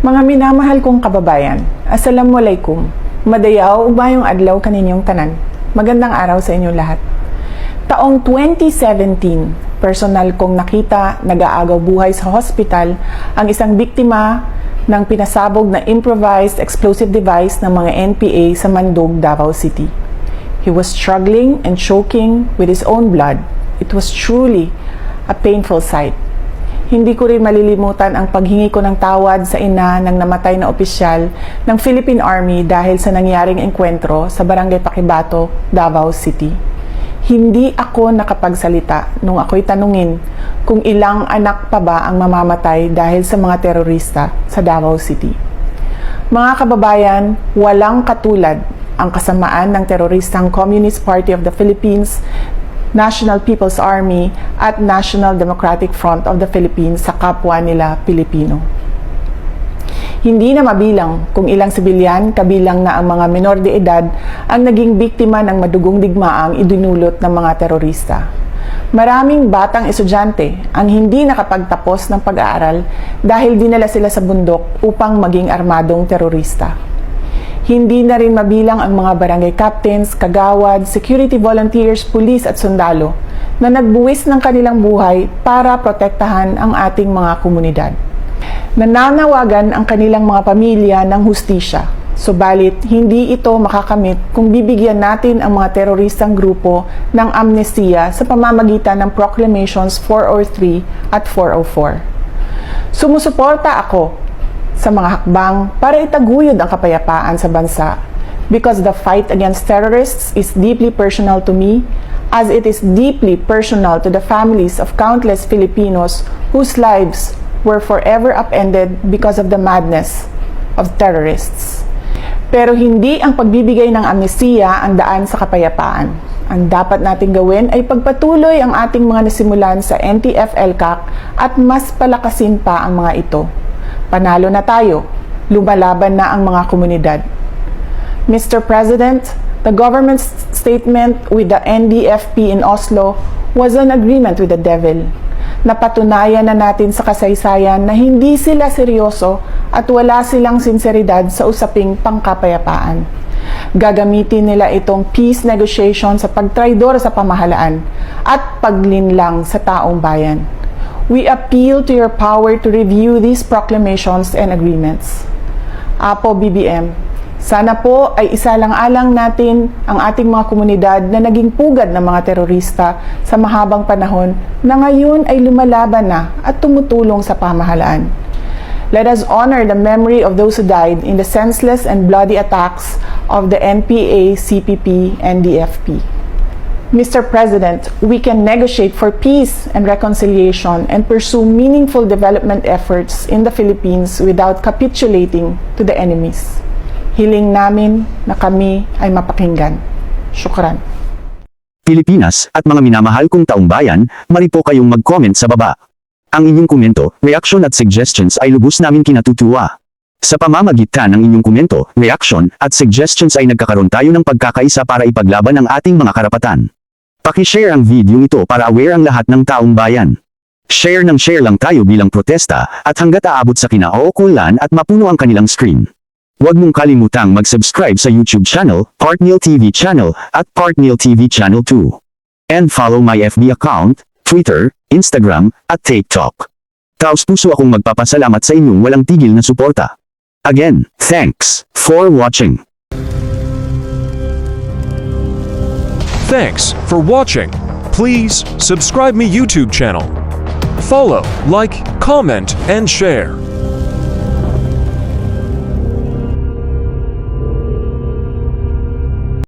Mga minamahal kong kababayan, Assalamualaikum. Madayaw ug mayong adlaw kaninyong tanan. Magandang araw sa inyong lahat. Taong 2017, personal kong nakita nag-aagaw buhay sa hospital ang isang biktima ng pinasabog na improvised explosive device ng mga NPA sa Mandog, Davao City. He was struggling and choking with his own blood. It was truly a painful sight. Hindi ko rin malilimutan ang paghingi ko ng tawad sa ina ng namatay na opisyal ng Philippine Army dahil sa nangyaring engkwentro sa Barangay Paquibato, Davao City. Hindi ako nakapagsalita nung ako'y tanungin kung ilang anak pa ba ang mamamatay dahil sa mga terorista sa Davao City. Mga kababayan, walang katulad ang kasamaan ng teroristang Communist Party of the Philippines, National People's Army at National Democratic Front of the Philippines sa kapwa nila Pilipino. Hindi na mabilang kung ilang sibilyan, kabilang na ang mga menor de edad, ang naging biktima ng madugong digmaang idinulot ng mga terorista. Maraming batang estudyante ang hindi nakapagtapos ng pag-aaral dahil dinala sila sa bundok upang maging armadong terorista. Hindi na rin mabilang ang mga barangay captains, kagawad, security volunteers, pulis at sundalo na nagbuwis ng kanilang buhay para protektahan ang ating mga komunidad. Nananawagan ang kanilang mga pamilya ng hustisya, subalit hindi ito makakamit kung bibigyan natin ang mga teroristang grupo ng amnestiya sa pamamagitan ng Proclamations 403 at 404. Sumusuporta ako sa mga hakbang para itaguyod ang kapayapaan sa bansa because the fight against terrorists is deeply personal to me as it is deeply personal to the families of countless Filipinos whose lives were forever upended because of the madness of terrorists. Pero hindi ang pagbibigay ng amnestiya ang daan sa kapayapaan. Ang dapat nating gawin ay pagpatuloy ang ating mga nasimulan sa NTF-ELCAC at mas palakasin pa ang mga ito. Panalo na tayo, lumalaban na ang mga komunidad. Mr. President, the government's statement with the NDFP in Oslo was an agreement with the devil. Napatunayan na natin sa kasaysayan na hindi sila seryoso at wala silang sinseridad sa usaping pangkapayapaan. Gagamitin nila itong peace negotiation sa pagtraidor sa pamahalaan at paglinlang sa taong bayan. We appeal to your power to review these proclamations and agreements. Apo BBM, sana po ay isalang-alang natin ang ating mga komunidad na naging pugad ng mga terorista sa mahabang panahon na ngayon ay lumalaban na at tumutulong sa pamahalaan. Let us honor the memory of those who died in the senseless and bloody attacks of the NPA, CPP, and DFP. Mr. President, we can negotiate for peace and reconciliation and pursue meaningful development efforts in the Philippines without capitulating to the enemies. Hiling namin na kami ay mapakinggan. Syukran. Pilipinas at mga minamahal kong taong bayan, mari po kayong mag-comment sa baba. Ang inyong komento, reaction at suggestions ay lubos namin kinatutuwa. Sa pamamagitan ng inyong komento, reaction at suggestions ay nagkakaroon tayo ng pagkakaisa para ipaglaban ang ating mga karapatan. Paki-share ang video ito para aware ang lahat ng taong bayan. Share lang tayo bilang protesta at hanggat aabot sa kinauukulan at mapuno ang kanilang screen. Huwag mong kalimutang mag-subscribe sa YouTube channel, Partneil TV channel at Partneil TV channel 2. And follow my FB account, Twitter, Instagram, at TikTok. Taos puso akong magpapasalamat sa inyong walang tigil na suporta. Again, thanks for watching. Thanks for watching. Please subscribe me YouTube channel. Follow, like, comment, and share.